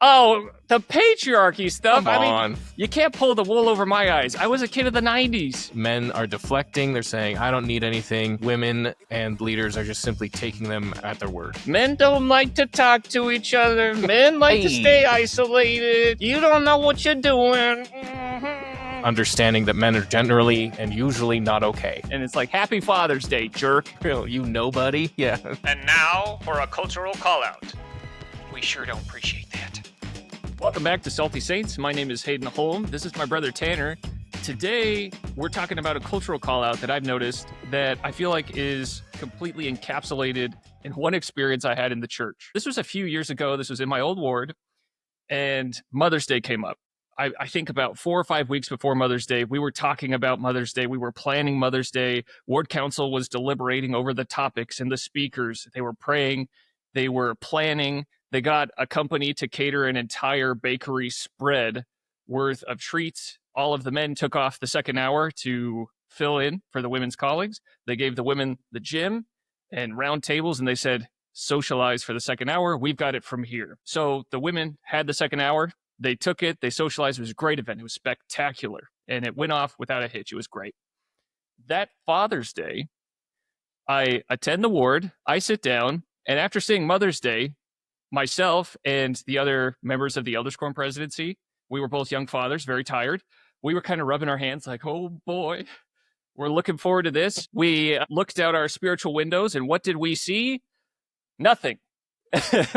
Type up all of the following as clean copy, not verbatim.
Oh, the patriarchy stuff. Come I mean, on. you can't pull the wool over my eyes. I was a kid of the 90s. Men are deflecting. They're saying, I don't need anything. Women and leaders are just simply taking them at their word. Men don't like to talk to each other. Men like to Hey. stay isolated. You don't know what you're doing. Understanding that men are generally and usually not okay. And it's like, Happy Father's Day, jerk. You nobody? Yeah. And now for a cultural call-out. We sure don't appreciate that. Welcome back to Salty Saints. My name is Hayden Holm. This is my brother Tanner. Today, we're talking about a cultural call-out that I've noticed that I feel like is completely encapsulated in one experience I had in the church. This was a few years ago. This was in my old ward, and Mother's Day came up. I think about 4 or 5 weeks before Mother's Day, we were talking about Mother's Day. We were planning Mother's Day. Ward council was deliberating over the topics and the speakers. They were praying. They were planning. They got a company to cater an entire bakery spread worth of treats. All of the men took off the second hour to fill in for the women's callings. They gave the women the gym and round tables, and they said, socialize for the second hour. We've got it from here. So the women had the second hour. They took it. They socialized. It was a great event. It was spectacular, and it went off without a hitch. It was great. That Father's Day, I attend the ward. I sit down, and after seeing Mother's Day, myself and the other members of the Elders Quorum presidency, we were both young fathers, very tired. We were kind of rubbing our hands like, oh boy, we're looking forward to this. We looked out our spiritual windows, and what did we see? Nothing.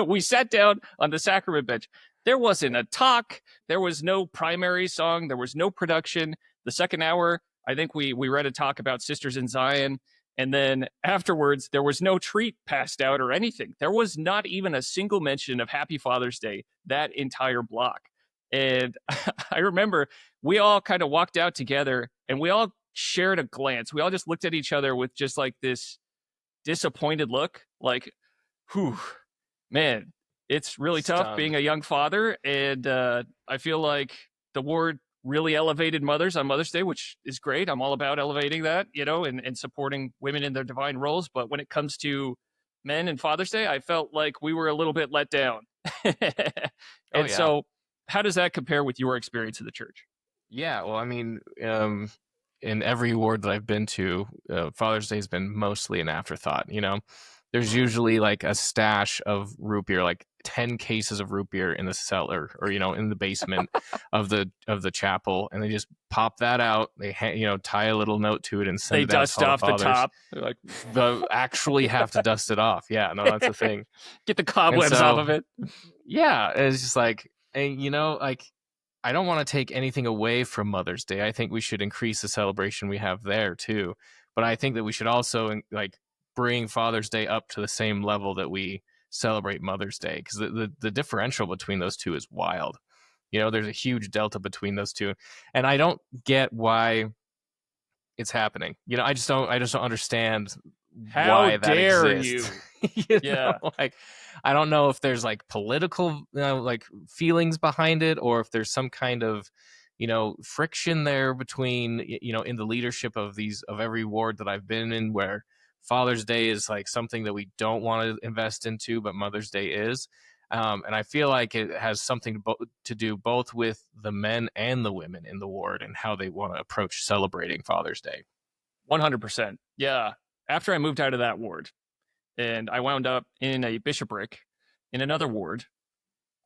We sat down on the sacrament bench. There wasn't a talk. There was no primary song. There was no production. The second hour, I think we read a talk about Sisters in Zion. And then afterwards, there was no treat passed out or anything. There was not even a single mention of Happy Father's Day that entire block. And I remember we all kind of walked out together and we all shared a glance. We all just looked at each other with just like this disappointed look, like, whew, man, it's really tough being a young father. And I feel like the ward really elevated mothers on Mother's Day, which is great. I'm all about elevating that, and supporting women in their divine roles. But when it comes to men and Father's Day, I felt like we were a little bit let down. So how does that compare with your experience in the church? Yeah, well, I mean, in every ward that I've been to, Father's Day has been mostly an afterthought, There's usually like a stash of root beer, like 10 cases of root beer in the cellar or, in the basement of the chapel. And they just pop that out. They, tie a little note to it and send it out. They dust off the top. They're like, they actually have to dust it off. Yeah, no, that's the thing. Get the cobwebs off of it. Yeah, it's just like, and, I don't want to take anything away from Mother's Day. I think we should increase the celebration we have there too. But I think that we should also bring Father's Day up to the same level that we celebrate Mother's Day, because the differential between those two is wild. There's a huge delta between those two, and I don't get why it's happening. I just don't understand why that exists. Yeah, I don't know if there's political feelings behind it, or if there's some kind of friction there between in the leadership of every ward that I've been in, where Father's Day is something that we don't want to invest into, but Mother's Day is. And I feel like it has something to do both with the men and the women in the ward and how they want to approach celebrating Father's Day. 100%. Yeah. After I moved out of that ward and I wound up in a bishopric in another ward,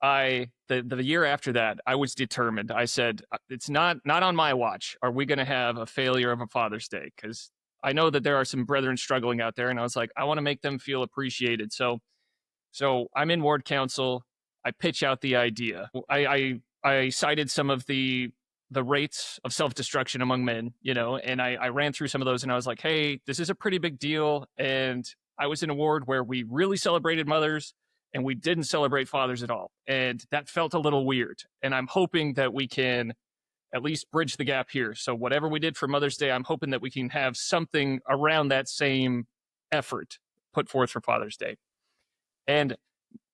the year after that, I was determined. I said, it's not on my watch. Are we going to have a failure of a Father's Day? Because I know that there are some brethren struggling out there, and I was like, I want to make them feel appreciated. So I'm in ward council. I pitch out the idea. I cited some of the rates of self-destruction among men, and I ran through some of those, and I was like, hey, this is a pretty big deal. And I was in a ward where we really celebrated mothers, and we didn't celebrate fathers at all. And that felt a little weird. And I'm hoping that we can at least bridge the gap here. So whatever we did for Mother's Day, I'm hoping that we can have something around that same effort put forth for Father's Day. And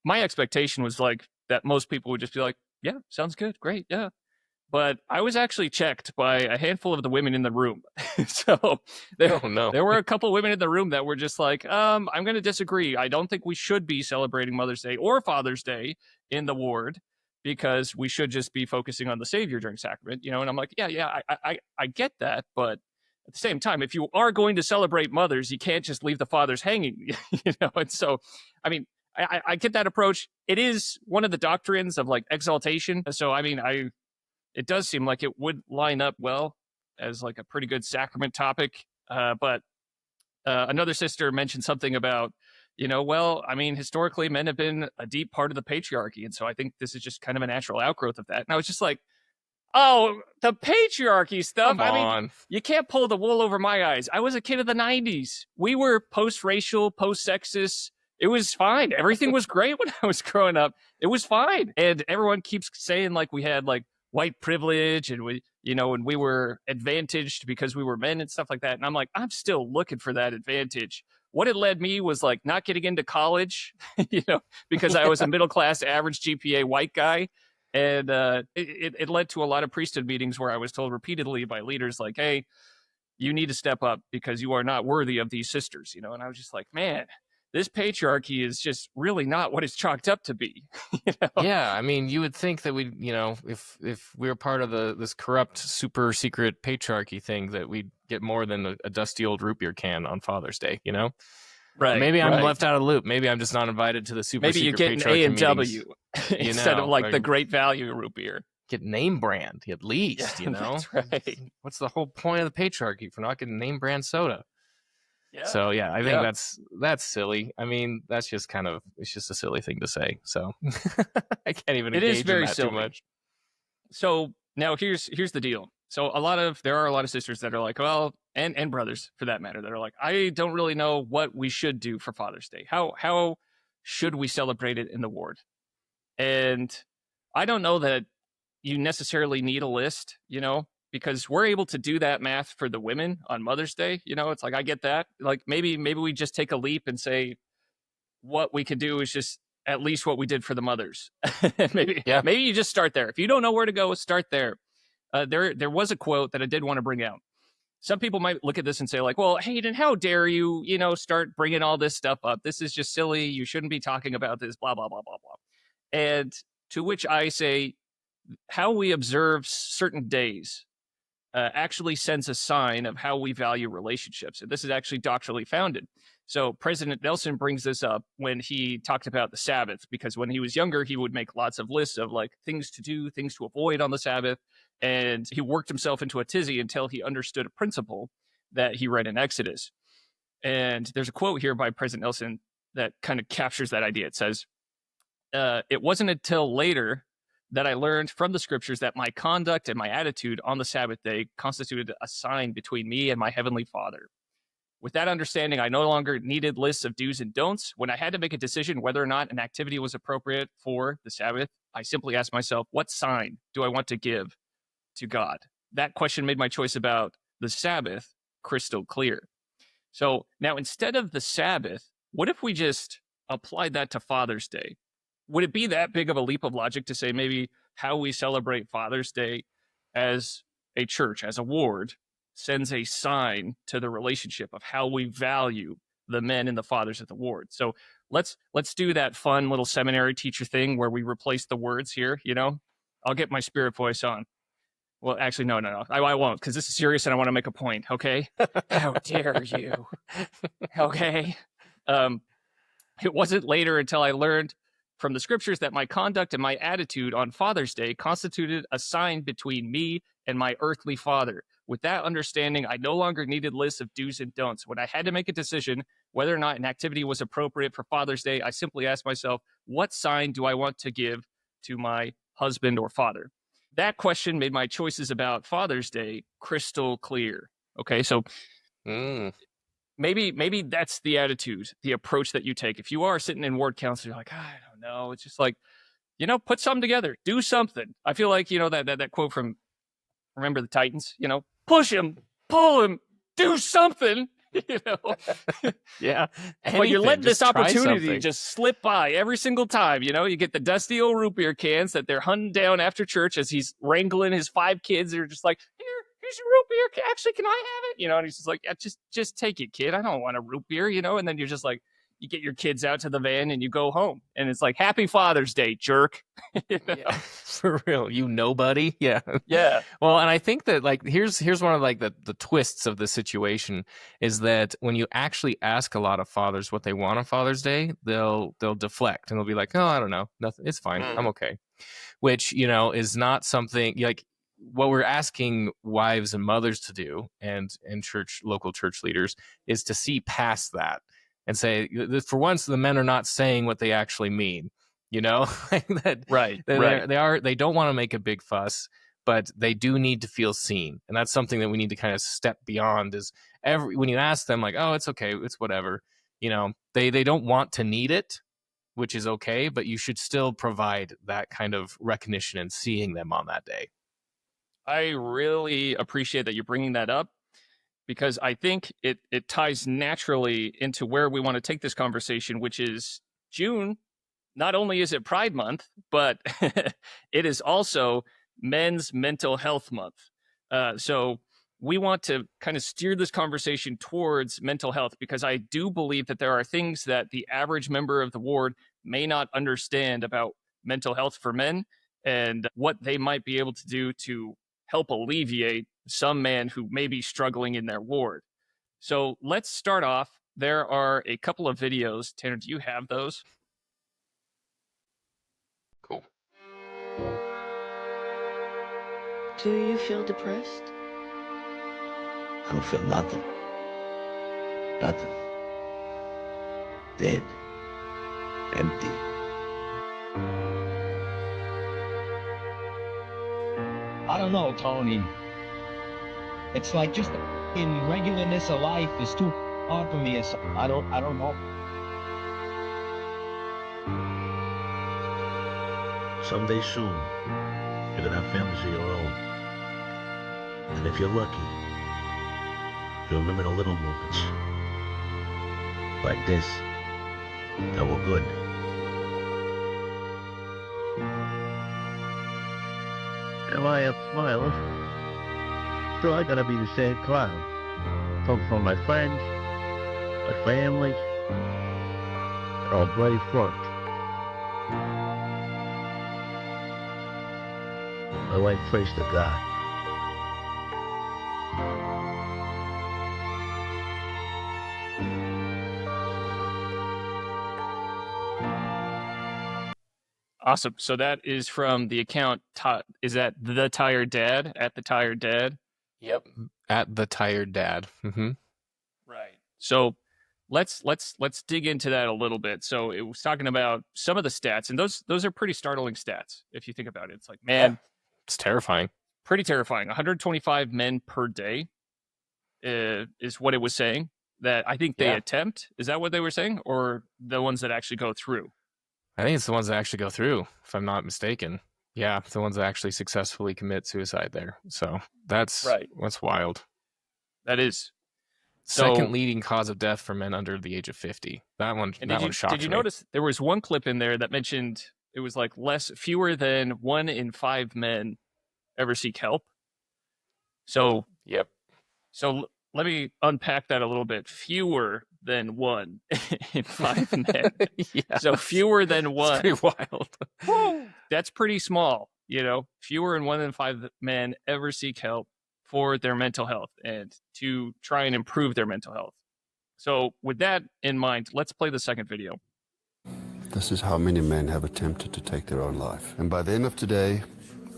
my expectation was that most people would just be like, yeah, sounds good. Great. Yeah. But I was actually checked by a handful of the women in the room. So there were a couple of women in the room that were just like, I'm going to disagree. I don't think we should be celebrating Mother's Day or Father's Day in the ward. because we should just be focusing on the Savior during sacrament, and I'm like, yeah, I get that, but at the same time, if you are going to celebrate mothers, you can't just leave the fathers hanging, And so, I mean, I get that approach. It is one of the doctrines of like exaltation. So, I mean, it does seem like it would line up well as like a pretty good sacrament topic. But another sister mentioned something about, well, I mean, historically, men have been a deep part of the patriarchy. And so I think this is just kind of a natural outgrowth of that. And I was just like, oh, the patriarchy stuff. Come I mean, on. you can't pull the wool over my eyes. I was a kid of the 90s. We were post-racial, post-sexist. It was fine. Everything was great when I was growing up. It was fine. And everyone keeps saying like we had like white privilege and and we were advantaged because we were men and stuff like that. And I'm like, I'm still looking for that advantage. What it led me was like not getting into college, because I was a middle-class average GPA white guy. And it led to a lot of priesthood meetings where I was told repeatedly by leaders like, hey, you need to step up because you are not worthy of these sisters, And I was just like, man, this patriarchy is just really not what it's chalked up to be. Yeah, I mean, you would think that we, if we were part of this corrupt, super secret patriarchy thing, that we'd get more than a dusty old root beer can on Father's Day, Right. Maybe I'm right. left out of the loop. Maybe I'm just not invited to the super Maybe you secret get an patriarchy A and meetings. W instead of like the Great Value root beer. Get name brand at least, That's right. What's the whole point of the patriarchy for not getting name brand soda? Yeah. So yeah, I think that's silly. I mean, it's just a silly thing to say. So I can't even engage in that too much. So now here's the deal. So there are a lot of sisters that are like, well, and brothers for that matter, that are like, I don't really know what we should do for Father's Day. How should we celebrate it in the ward? And I don't know that you necessarily need a list, because we're able to do that math for the women on Mother's Day. It's like, I get that. Like maybe we just take a leap and say what we can do is just at least what we did for the mothers. Maybe you just start there. If you don't know where to go, start there. There was a quote that I did want to bring out. Some people might look at this and say like, well, Hayden, how dare you, start bringing all this stuff up? This is just silly. You shouldn't be talking about this, blah, blah, blah, blah, blah. And to which I say, how we observe certain days actually sends a sign of how we value relationships. And this is actually doctrinally founded. So President Nelson brings this up when he talked about the Sabbath, because when he was younger, he would make lots of lists of like things to do, things to avoid on the Sabbath. And he worked himself into a tizzy until he understood a principle that he read in Exodus. And there's a quote here by President Nelson that kind of captures that idea. It says, it wasn't until later that I learned from the scriptures that my conduct and my attitude on the Sabbath day constituted a sign between me and my heavenly Father. With that understanding, I no longer needed lists of do's and don'ts. When I had to make a decision whether or not an activity was appropriate for the Sabbath, I simply asked myself, what sign do I want to give to God? That question made my choice about the Sabbath crystal clear. So now, instead of the Sabbath, what if we just applied that to Father's Day? Would it be that big of a leap of logic to say maybe how we celebrate Father's Day as a church, as a ward, sends a sign to the relationship of how we value the men and the fathers of the ward? So let's do that fun little seminary teacher thing where we replace the words here. I'll get my spirit voice on. Well, actually, no. I won't, because this is serious and I want to make a point. Okay. How dare you? Okay. It wasn't later until I learned from the scriptures that my conduct and my attitude on Father's Day constituted a sign between me and my earthly father. With that understanding, I no longer needed lists of do's and don'ts. When I had to make a decision whether or not an activity was appropriate for Father's Day, I simply asked myself, what sign do I want to give to my husband or father? That question made my choices about Father's Day crystal clear. Okay, so maybe that's the attitude, the approach that you take. If you are sitting in ward council, you're like, I don't know. It's just like, put something together, do something. I feel like, that quote from Remember the Titans, push him, pull him, do something, Yeah. But you're letting this opportunity just slip by every single time. You get the dusty old root beer cans that they're hunting down after church as he's wrangling his 5 kids. They're just like, here's your root beer. Actually, can I have it? And he's just like, yeah, just take it, kid. I don't want a root beer, and then you're just like, you get your kids out to the van and you go home, and it's like, Happy Father's Day, jerk. You know? Yeah, for real, you nobody. Yeah. Yeah. Well, and I think that like here's one of like the twists of the situation is that when you actually ask a lot of fathers what they want on Father's Day, they'll deflect and they'll be like, oh, I don't know, nothing, it's fine, I'm okay. Which, you know, is not something like what we're asking wives and mothers to do, and local church leaders, is to see past that and say, for once, the men are not saying what they actually mean. You know, like that. Right. They don't want to make a big fuss, but they do need to feel seen, and that's something that we need to kind of step beyond. Is when you ask them like, oh, it's okay, it's whatever. You know, they don't want to need it, which is okay, but you should still provide that kind of recognition and seeing them on that day. I really appreciate that you're bringing that up, because I think it ties naturally into where we want to take this conversation, which is June. Not only is it Pride Month, but it is also Men's Mental Health Month. So we want to kind of steer this conversation towards mental health, because I do believe that there are things that the average member of the ward may not understand about mental health for men, and what they might be able to do to help alleviate some man who may be struggling in their ward. So let's start off. There are a couple of videos. Tanner, do you have those? Cool. Do you feel depressed? I don't feel nothing. Nothing. Dead. Empty. I don't know, Tony. It's like just the regularness of life is too hard for me. I don't know. Someday soon, you're gonna have families of your own. And if you're lucky, you'll remember the little moments. Like this. That were good. Am I a smiler? So I gotta be the same clown. Talk from my friends, my family, they're all bloody front. My wife prays to God. Awesome. So that is from the account. Is that the Tired Dad, at the Tired Dad? Yep. At the Tired Dad. Mm-hmm. Right. So let's dig into that a little bit. So it was talking about some of the stats, and those are pretty startling stats if you think about it. It's like, man, it's terrifying. Pretty terrifying. 125 men per day is what it was saying that I think they attempt. Is that what they were saying, or the ones that actually go through? I think it's the ones that actually go through, if I'm not mistaken. Yeah, the ones that actually successfully commit suicide there. So that's right. That's wild. That is. Second leading cause of death for men under the age of 50. That one shocked me. Did you notice there was one clip in there that mentioned it was like fewer than 1 in 5 men ever seek help? So, yep. So let me unpack that a little bit. Fewer than 1 in 5 men. Yeah, so fewer than 1. It's pretty wild. That's pretty small, you know. Fewer than 1 in 5 men ever seek help for their mental health and to try and improve their mental health. So with that in mind, let's play the second video. This is how many men have attempted to take their own life. And by the end of today,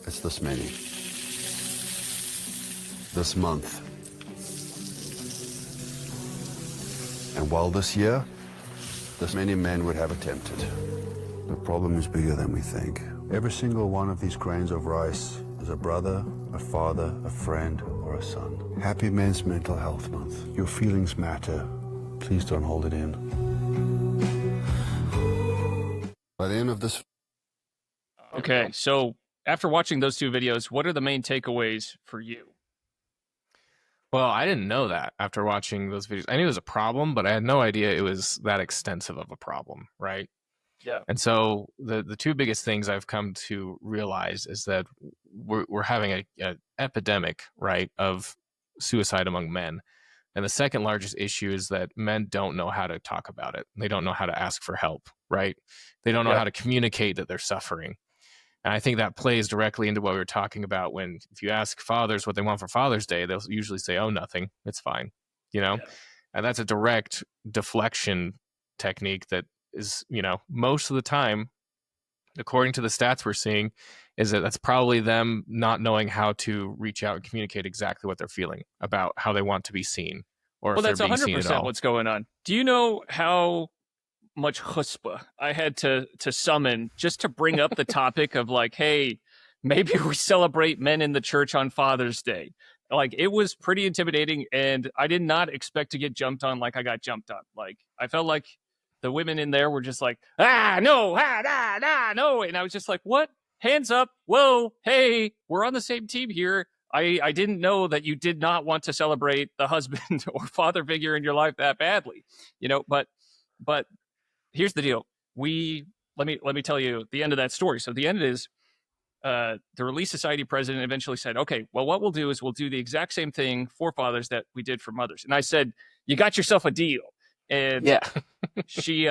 it's this many. This month. And while this year, this many men would have attempted. The problem is bigger than we think. Every single one of these grains of rice is a brother, a father, a friend, or a son. Happy Men's Mental Health Month. Your feelings matter. Please don't hold it in. By the end of this... Okay, so after watching those two videos, what are the main takeaways for you? Well, I didn't know that after watching those videos. I knew it was a problem, but I had no idea it was that extensive of a problem, right? Yeah. And so the two biggest things I've come to realize is that we're having a epidemic, right, of suicide among men. And the second largest issue is that men don't know how to talk about it. They don't know how to ask for help, right? They don't know how to communicate that they're suffering. And I think that plays directly into what we were talking about when, if you ask fathers what they want for Father's Day, they'll usually say, oh, nothing, it's fine, you know? Yeah. And that's a direct deflection technique that is, most of the time, according to the stats we're seeing, is that that's probably them not knowing how to reach out and communicate exactly what they're feeling about how they want to be seen, or Well, if that's they're being seen at 100% all. what's going on. Do you know how much chutzpah I had to summon just to bring up the topic of like, hey, maybe we celebrate men in the church on Father's Day? Like, it was pretty intimidating, and I did not expect to get jumped on like I got jumped on. Like, I felt like the women in there were just like, no, no. And I was just like, what? Hands up. Whoa, hey, we're on the same team here. I didn't know that you did not want to celebrate the husband or father figure in your life that badly, but here's the deal. Let me tell you the end of that story. So the end is the Relief Society president eventually said, okay, well, what we'll do is we'll do the exact same thing for fathers that we did for mothers. And I said, you got yourself a deal. And Yeah. she,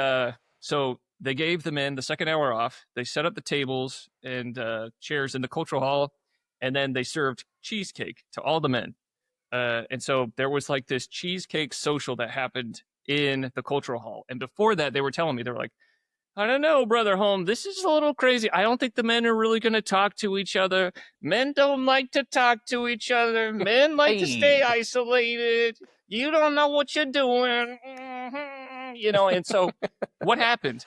so they gave the men the second hour off. They set up the tables and chairs in the cultural hall, and then they served cheesecake to all the men. And so there was like this cheesecake social that happened in the cultural hall. And before that, they were telling me, they were like, I don't know, Brother Holm, this is a little crazy. I don't think the men are really going to talk to each other. Men don't like to talk to each other. Men like to stay isolated. You don't know what you're doing. And so what happened?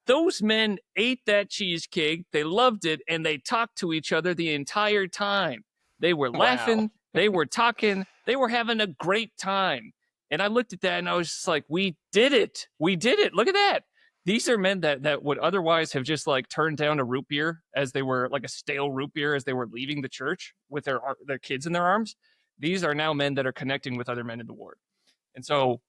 Those men ate that cheesecake. They loved it, and they talked to each other the entire time. They were laughing. Wow. They were talking. They were having a great time. And I looked at that, and I was just like, we did it. We did it. Look at that. These are men that would otherwise have just like turned down a root beer as they were like a stale root beer as they were leaving the church with their kids in their arms. These are now men that are connecting with other men in the ward. And so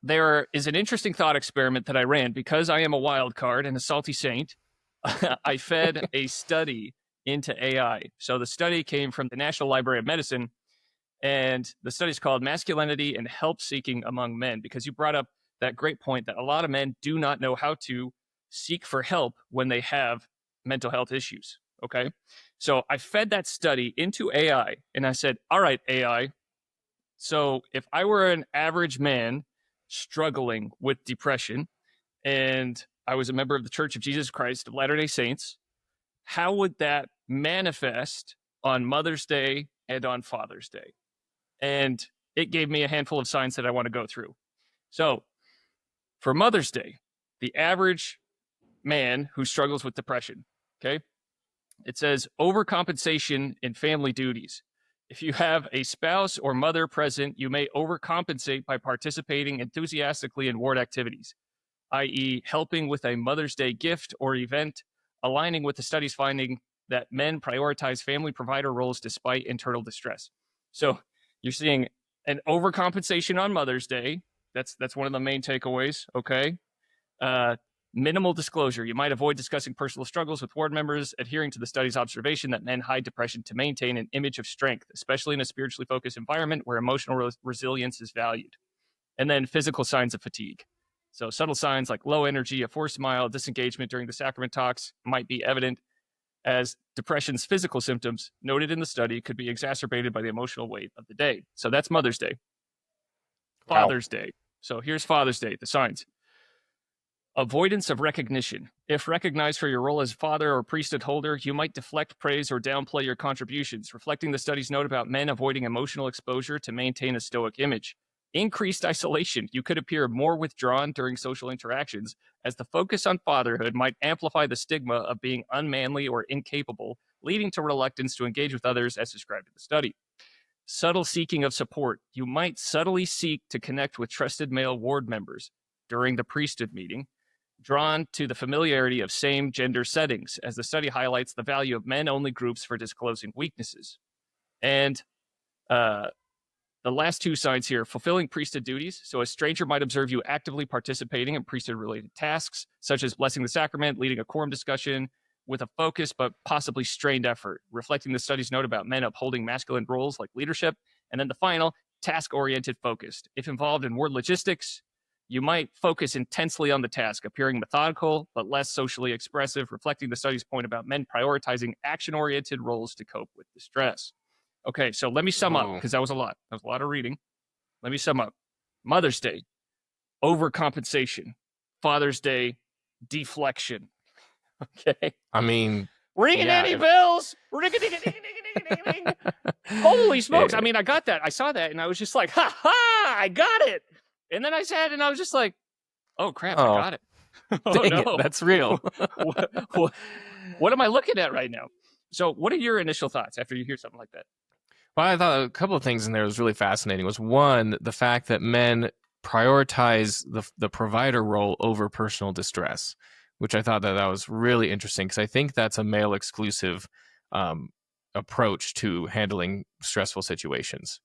there is an interesting thought experiment that I ran because I am a wild card and a salty saint. I fed a study into AI. So the study came from the National Library of Medicine, and the study is called Masculinity and Help Seeking Among Men, because you brought up that great point that a lot of men do not know how to seek for help when they have mental health issues. Okay. So I fed that study into AI, and I said, all right, AI. So if I were an average man struggling with depression and I was a member of the Church of Jesus Christ of Latter-day Saints, how would that manifest on Mother's Day and on Father's Day? And it gave me a handful of signs that I want to go through. So for Mother's Day, the average man who struggles with depression, okay, it says overcompensation in family duties. If you have a spouse or mother present, you may overcompensate by participating enthusiastically in ward activities, i.e., helping with a Mother's Day gift or event, aligning with the study's finding that men prioritize family provider roles despite internal distress. So you're seeing an overcompensation on Mother's Day. That's one of the main takeaways, okay? Minimal disclosure. You might avoid discussing personal struggles with ward members, adhering to the study's observation that men hide depression to maintain an image of strength, especially in a spiritually focused environment where emotional resilience is valued. And then physical signs of fatigue. So subtle signs like low energy, a forced smile, disengagement during the sacrament talks might be evident, as depression's physical symptoms noted in the study could be exacerbated by the emotional weight of the day. So that's Mother's Day. Father's Day. So here's Father's Day, the signs. Avoidance of recognition. If recognized for your role as father or priesthood holder, you might deflect praise or downplay your contributions, reflecting the study's note about men avoiding emotional exposure to maintain a stoic image. Increased isolation. You could appear more withdrawn during social interactions, as the focus on fatherhood might amplify the stigma of being unmanly or incapable, leading to reluctance to engage with others as described in the study. Subtle seeking of support. You might subtly seek to connect with trusted male ward members during the priesthood meeting, drawn to the familiarity of same-gender settings, as the study highlights the value of men-only groups for disclosing weaknesses. And the last two signs here, fulfilling priesthood duties. So a stranger might observe you actively participating in priesthood-related tasks, such as blessing the sacrament, leading a quorum discussion, with a focused but possibly strained effort, reflecting the study's note about men upholding masculine roles like leadership. And then the final, task-oriented focused. If involved in word logistics, you might focus intensely on the task, appearing methodical but less socially expressive, reflecting the study's point about men prioritizing action-oriented roles to cope with distress. Okay, so let me sum up, because that was a lot. That was a lot of reading. Let me sum up. Mother's Day, overcompensation. Father's Day, deflection. Okay. I mean, Ring yeah, any bells? Ring a ding a ding a ding a ding a ding. Holy smokes. I mean, I got that. I saw that and I was just like, ha ha, I got it. And then I said, and I was just like, oh crap, I got it. Oh dang no. it, that's real. What am I looking at right now? So what are your initial thoughts after you hear something like that? Well, I thought a couple of things in there was really fascinating. Was one, the fact that men prioritize the provider role over personal distress, which I thought that was really interesting, because I think that's a male exclusive approach to handling stressful situations.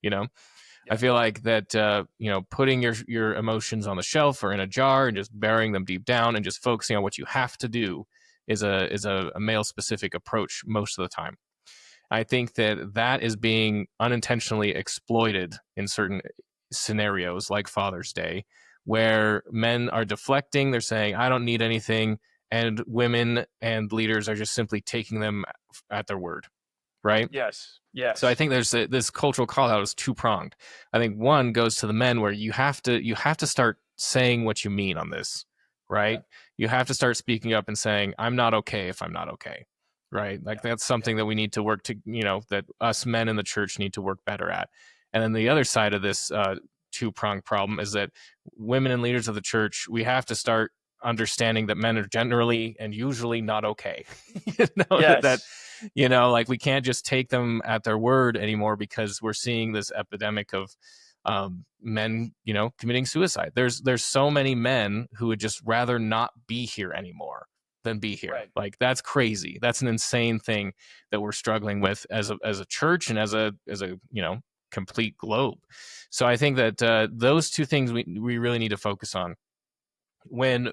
I feel like that putting your emotions on the shelf or in a jar and just burying them deep down and just focusing on what you have to do is a male specific approach most of the time. I think that is being unintentionally exploited in certain scenarios like Father's Day, where men are deflecting. They're saying, I don't need anything. And women and leaders are just simply taking them at their word. Right? Yes. So I think there's this cultural call out is two-pronged. I think one goes to the men, where you have to start saying what you mean on this, right? Yeah. You have to start speaking up and saying, I'm not okay if I'm not okay. Right? Like that's something that we need to work to, that us men in the church need to work better at. And then the other side of this two-pronged problem is that women and leaders of the church, we have to start understanding that men are generally and usually not okay. Like we can't just take them at their word anymore, because we're seeing this epidemic of men, committing suicide. There's so many men who would just rather not be here anymore than be here. Right. Like that's crazy. That's an insane thing that we're struggling with as a church and as a complete globe. So I think that those two things we really need to focus on. When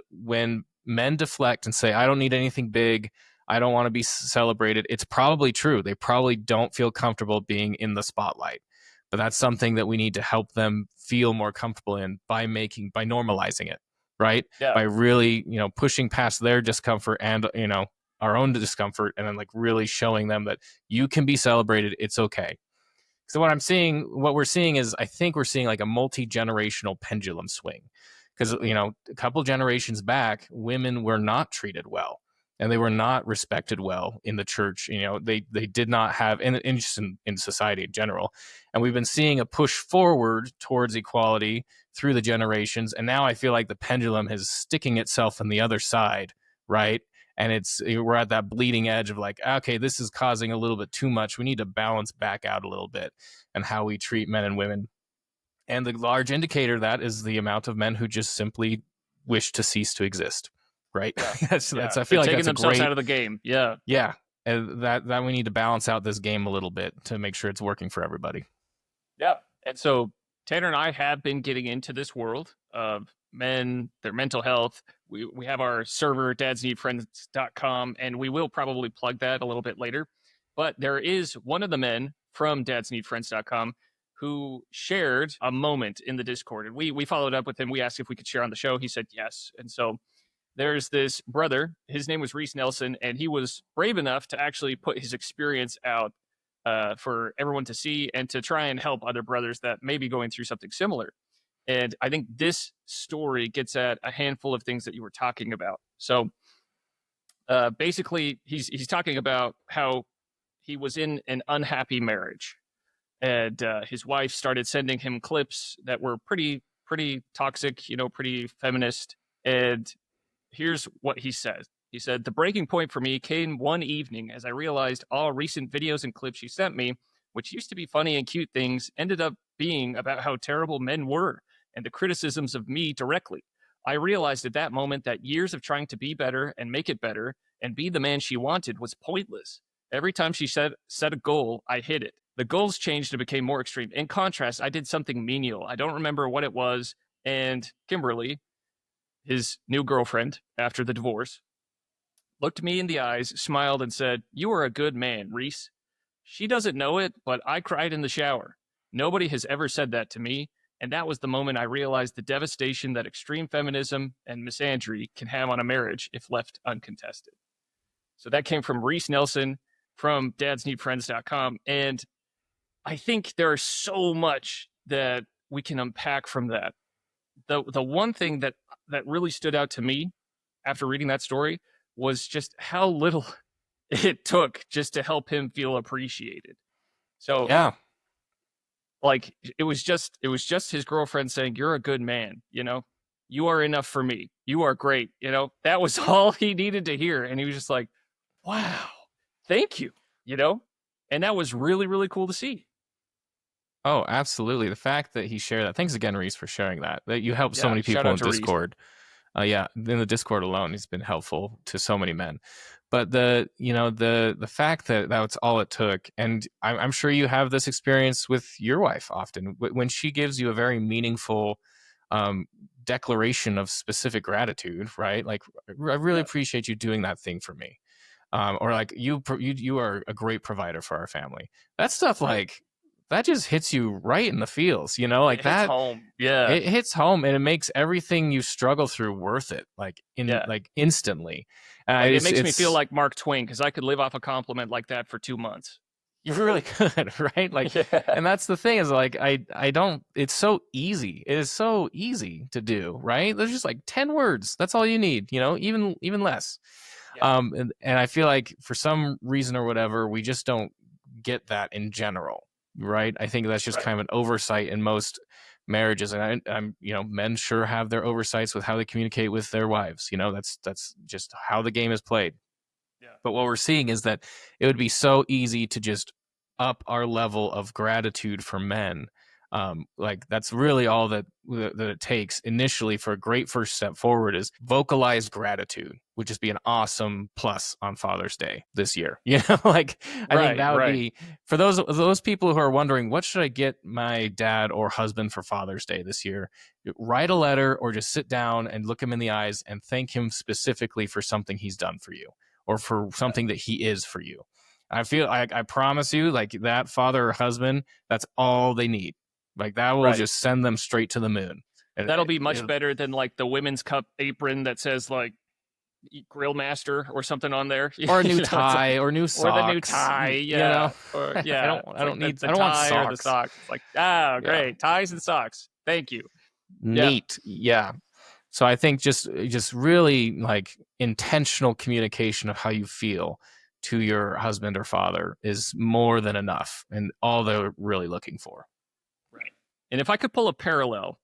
men deflect and say, I don't need anything big, I don't want to be celebrated, it's probably true. They probably don't feel comfortable being in the spotlight. But that's something that we need to help them feel more comfortable in by normalizing it, right? Yeah. By really, pushing past their discomfort and, our own discomfort, and then like really showing them that you can be celebrated. It's okay. So what we're seeing is, I think we're seeing like a multi-generational pendulum swing. Because, a couple generations back, women were not treated well, and they were not respected well in the church. They did not have, in society in general. And we've been seeing a push forward towards equality through the generations. And now I feel like the pendulum is sticking itself on the other side, right? And we're at that bleeding edge of like, okay, this is causing a little bit too much. We need to balance back out a little bit and how we treat men and women. And the large indicator of that is the amount of men who just simply wish to cease to exist, right? Yeah. that's I feel like taking that's themselves out of the game. Yeah. Yeah. And that we need to balance out this game a little bit to make sure it's working for everybody. Yeah. And so Tanner and I have been getting into this world of men, their mental health. We have our server, dadsneedfriends.com, and we will probably plug that a little bit later. But there is one of the men from dadsneedfriends.com who shared a moment in the Discord. And we followed up with him. We asked if we could share on the show. He said yes. And so there's this brother. His name was Reese Nelson, and he was brave enough to actually put his experience out for everyone to see and to try and help other brothers that may be going through something similar. And I think this story gets at a handful of things that you were talking about. So basically, he's talking about how he was in an unhappy marriage. And his wife started sending him clips that were pretty toxic, pretty feminist. And here's what he said. He said, the breaking point for me came one evening as I realized all recent videos and clips she sent me, which used to be funny and cute things, ended up being about how terrible men were and the criticisms of me directly. I realized at that moment that years of trying to be better and make it better and be the man she wanted was pointless. Every time she set a goal, I hit it. The goals changed and became more extreme. In contrast, I did something menial. I don't remember what it was. And Kimberly, his new girlfriend after the divorce, looked me in the eyes, smiled, and said, you are a good man, Reese. She doesn't know it, but I cried in the shower. Nobody has ever said that to me. And that was the moment I realized the devastation that extreme feminism and misandry can have on a marriage if left uncontested. So that came from Reese Nelson from dadsneedfriends.com. And I think there's so much that we can unpack from that. The one thing that really stood out to me after reading that story was just how little it took just to help him feel appreciated. So Yeah. like it was just his girlfriend saying, "You're a good man, you know, you are enough for me, you are great," you know. That was all he needed to hear, and he was just like, wow, thank you, you know. And that was really, really cool to see. Oh, absolutely. The fact that he shared that. Thanks again, Reese, for sharing that. That you helped so Yeah, many shout people out in to Reese. Discord. Yeah, in the Discord alone, he's been helpful to so many men. But the fact that that's all it took, and I'm sure you have this experience with your wife often when she gives you a very meaningful declaration of specific gratitude, right? Like, I really Yeah. appreciate you doing that thing for me, or like you are a great provider for our family. That stuff, Right. like, that just hits you right in the feels, you know, like It hits that. home. Yeah. It hits home, and it makes everything you struggle through worth it, like Yeah. instantly. Like it makes me feel like Mark Twain because I could live off a compliment like that for 2 months. you really could, right? Like, Yeah. and that's the thing is, like, I don't. It's so easy. It is so easy to do, right? There's just like 10 words. That's all you need, you know, even less. Yeah. And I feel like for some reason or whatever, we just don't get that in general, right? I think that's just Right. kind of an oversight in most marriages, and I'm men sure have their oversights with how they communicate with their wives. You know, that's just how the game is played. Yeah. But what we're seeing is that it would be so easy to just up our level of gratitude for men. Like, that's really all that it takes initially for a great first step forward is vocalized gratitude, would just be an awesome plus on Father's Day this year. You know, like, I think that would be for those people who are wondering, what should I get my dad or husband for Father's Day this year? Write a letter or just sit down and look him in the eyes and thank him specifically for something he's done for you or for something that he is for you. I feel like, I promise you, like, that father or husband, that's all they need. Like, that will just send them straight to the moon. That'll be much better than like the women's cup apron that says like Grill Master or something on there, or a new tie, or new socks, or the new tie. Yeah, you know? or, yeah. I don't need. the I don't want tie socks. or the socks. It's like, great ties and socks. Thank you. Neat. Yeah. So I think just really, like, intentional communication of how you feel to your husband or father is more than enough, and all they're really looking for. Right. And if I could pull a parallel,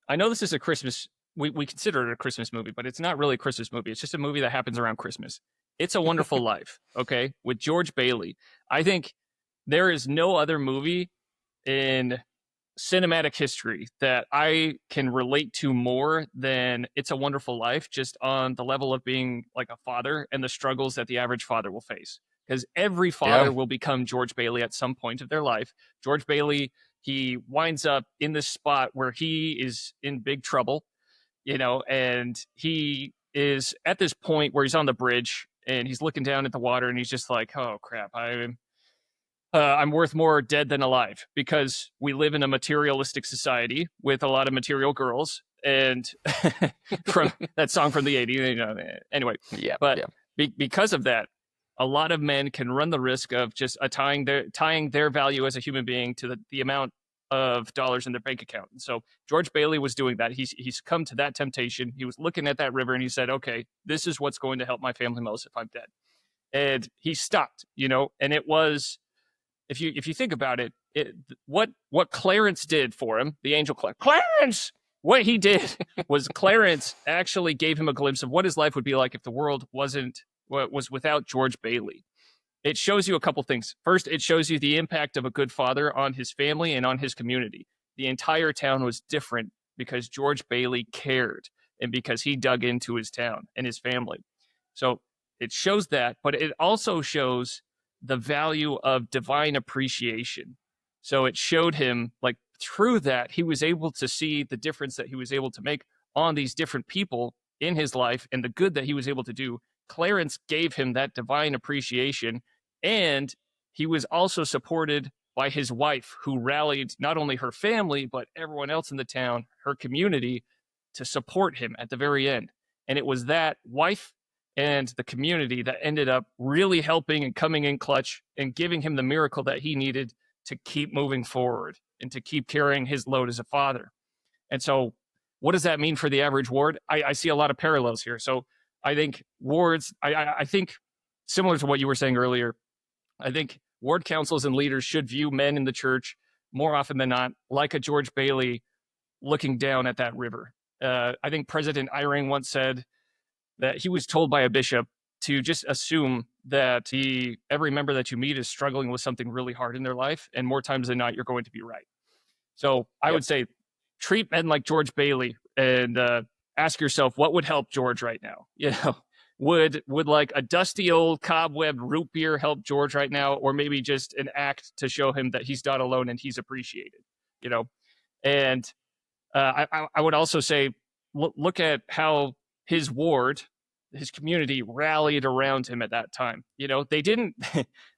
I know this is a Christmas, we consider it a Christmas movie, but it's not really a Christmas movie. It's just a movie that happens around Christmas. It's a Wonderful Life, okay, with George Bailey. I think there is no other movie in cinematic history that I can relate to more than It's a Wonderful Life, just on the level of being like a father and the struggles that the average father will face. Because every father will become George Bailey at some point of their life. George Bailey, he winds up in this spot where he is in big trouble, you know, and he is at this point where he's on the bridge and he's looking down at the water and he's just like, oh crap, I'm worth more dead than alive, because we live in a materialistic society with a lot of material girls, and from that song from the 80s, you know, anyway. Because of that, a lot of men can run the risk of just tying their value as a human being to the amount of dollars in their bank account. And so George Bailey was doing that. He's come to that temptation. He was looking at that river and he said, okay, this is what's going to help my family most if I'm dead. And he stopped, you know, and it was, if you think about it, what Clarence did for him, the angel Clarence, what he did was Clarence actually gave him a glimpse of what his life would be like if the world was without George Bailey. It shows you a couple things. First, it shows you the impact of a good father on his family and on his community. The entire town was different because George Bailey cared and because he dug into his town and his family. So it shows that, but it also shows the value of divine appreciation. So it showed him, like, through that, he was able to see the difference that he was able to make on these different people in his life and the good that he was able to do. Clarence gave him that divine appreciation, and he was also supported by his wife, who rallied not only her family, but everyone else in the town, her community, to support him at the very end. And it was that wife and the community that ended up really helping and coming in clutch and giving him the miracle that he needed to keep moving forward and to keep carrying his load as a father. And so, what does that mean for the average ward? I see a lot of parallels here. So I think wards, I think similar to what you were saying earlier, I think ward councils and leaders should view men in the church more often than not like a George Bailey looking down at that river. I think President Eyring once said that he was told by a bishop to just assume that every member that you meet is struggling with something really hard in their life, and more times than not, you're going to be right. So I would say treat men like George Bailey and ask yourself, what would help George right now? You know, would like a dusty old cobweb root beer help George right now, or maybe just an act to show him that he's not alone and he's appreciated? You know, and I would also say look at how his ward, his community rallied around him at that time. You know, they didn't,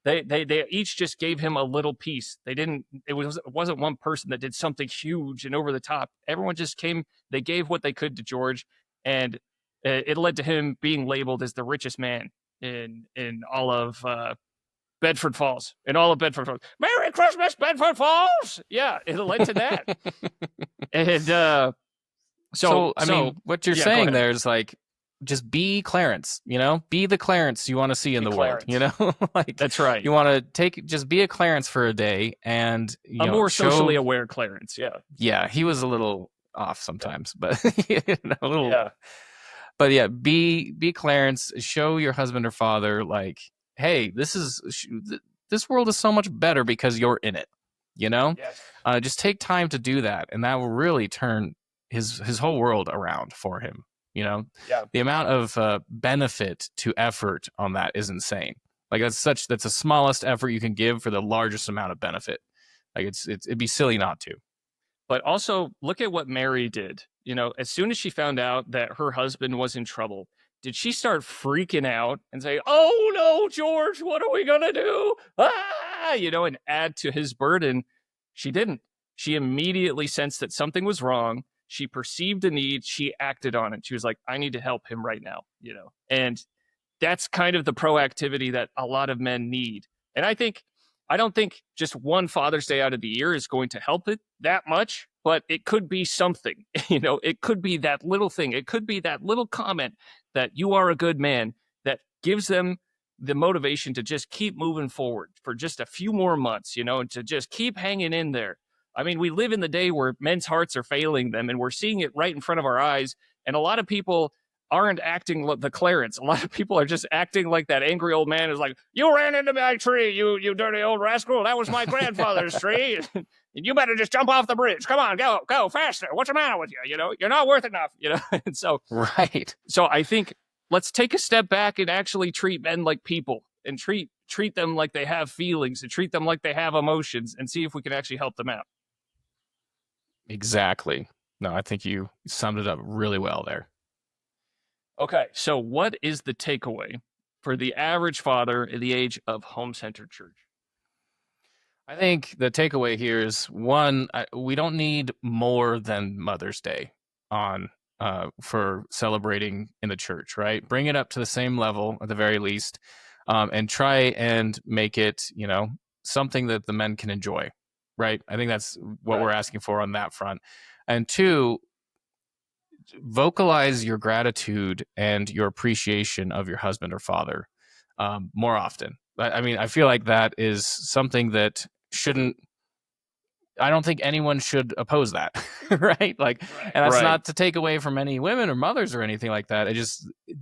they each just gave him a little piece. It wasn't one person that did something huge and over the top. Everyone just came, they gave what they could to George, and it led to him being labeled as the richest man in all of Bedford Falls, Merry Christmas, Bedford Falls. Yeah, it led to that. And So I mean, what you're saying there is like, just be Clarence, you know, be the Clarence you want to see in the world, you know, like that's right. You want to just be a Clarence for a day, and a more socially aware Clarence. Yeah, he was a little off sometimes, but a little. But yeah, be Clarence. Show your husband or father, like, hey, this world is so much better because you're in it. You know, just take time to do that, and that will really turn his whole world around for him. You know, the amount of benefit to effort on that is insane. Like that's the smallest effort you can give for the largest amount of benefit. Like it'd be silly not to. But also look at what Mary did. You know, as soon as she found out that her husband was in trouble, did she start freaking out and say, "Oh no, George, what are we gonna do?" You know, and add to his burden? She didn't. She immediately sensed that something was wrong. She perceived a need. She acted on it. She was like, I need to help him right now, you know? And that's kind of the proactivity that a lot of men need. And I don't think just one Father's Day out of the year is going to help it that much, but it could be something, you know, it could be that little thing. It could be that little comment that you are a good man that gives them the motivation to just keep moving forward for just a few more months, you know, and to just keep hanging in there. I mean, we live in the day where men's hearts are failing them, and we're seeing it right in front of our eyes. And a lot of people aren't acting like the Clarence. A lot of people are just acting like that angry old man who's like, "You ran into my tree, you dirty old rascal. That was my grandfather's tree. And you better just jump off the bridge. Come on, go faster. What's the matter with you? You know, you're not worth enough." You know, and so So I think let's take a step back and actually treat men like people, and treat them like they have feelings, and treat them like they have emotions, and see if we can actually help them out. Exactly. No, I think you summed it up really well there. Okay, so what is the takeaway for the average father in the age of home-centered church? I think the takeaway here is, one, we don't need more than Mother's Day on for celebrating in the church, right? Bring it up to the same level at the very least, and try and make it, you know, something that the men can enjoy. Right. I think that's what we're asking for on that front. And two, vocalize your gratitude and your appreciation of your husband or father more often. I mean, I feel like that is something that I don't think anyone should oppose that. Right. Like, and that's not to take away from any women or mothers or anything like that.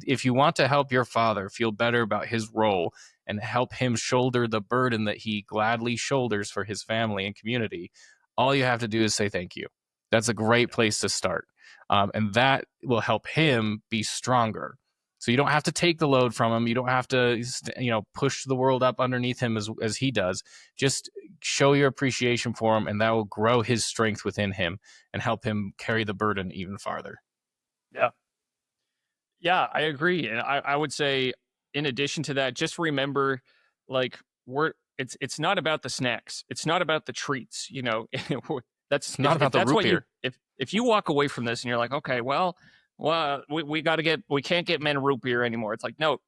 If you want to help your father feel better about his role and help him shoulder the burden that he gladly shoulders for his family and community, all you have to do is say thank you. That's a great place to start. And that will help him be stronger. So you don't have to take the load from him. You don't have to, you know, push the world up underneath him as he does. Just show your appreciation for him, and that will grow his strength within him and help him carry the burden even farther. Yeah, I agree. And I would say, in addition to that, just remember, like, it's not about the snacks. It's not about the treats. You know, It's not about the that's root what you beer. if you walk away from this and you're like, okay, well, we can't get men root beer anymore. It's like, no,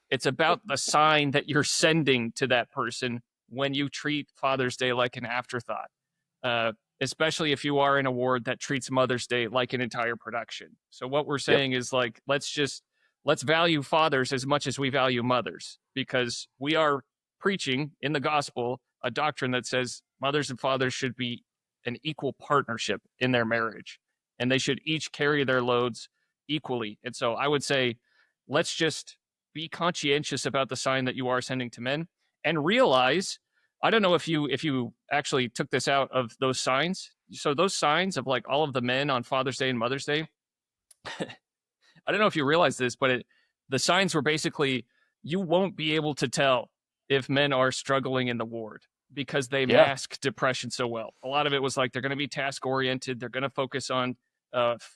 it's about the sign that you're sending to that person when you treat Father's Day like an afterthought. Uh, Especially if you are in a ward that treats Mother's Day like an entire production. So what we're saying is like, let's value fathers as much as we value mothers, because we are preaching in the gospel a doctrine that says mothers and fathers should be an equal partnership in their marriage, and they should each carry their loads equally. And so I would say, let's just be conscientious about the sign that you are sending to men, and realize, I don't know if you actually took this out of those signs. So those signs of like all of the men on Father's Day and Mother's Day, I don't know if you realize this, but the signs were basically, you won't be able to tell if men are struggling in the ward because they mask depression so well. A lot of it was like, they're going to be task oriented. They're going to focus on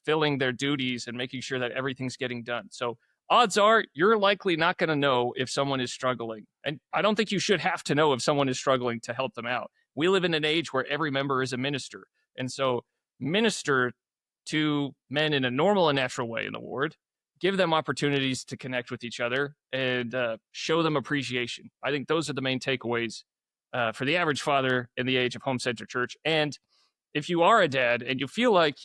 filling their duties and making sure that everything's getting done. So odds are you're likely not going to know if someone is struggling. And I don't think you should have to know if someone is struggling to help them out. We live in an age where every member is a minister. And so minister to men in a normal and natural way in the ward, give them opportunities to connect with each other, and show them appreciation. I think those are the main takeaways for the average father in the age of home-centered church. And if you are a dad and you feel like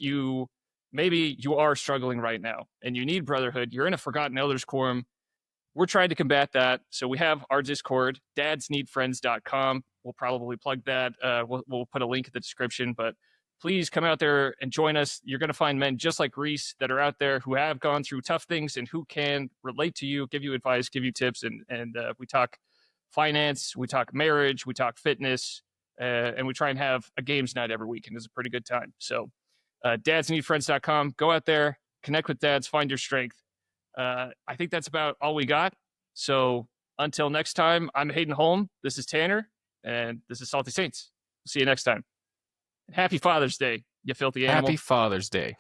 maybe you are struggling right now and you need brotherhood, you're in a forgotten elders quorum, we're trying to combat that. So we have our Discord, dadsneedfriends.com. We'll probably plug that. We'll put a link in the description, but please come out there and join us. You're going to find men just like Reese that are out there who have gone through tough things and who can relate to you, give you advice, give you tips. And we talk finance, we talk marriage, we talk fitness, and we try and have a games night every week, and it's a pretty good time. So dadsneedfriends.com, go out there, connect with dads, find your strength. I think that's about all we got. So until next time, I'm Hayden Holm. This is Tanner, and this is Salty Saints. See you next time. Happy Father's Day, you filthy animal. Happy Father's Day.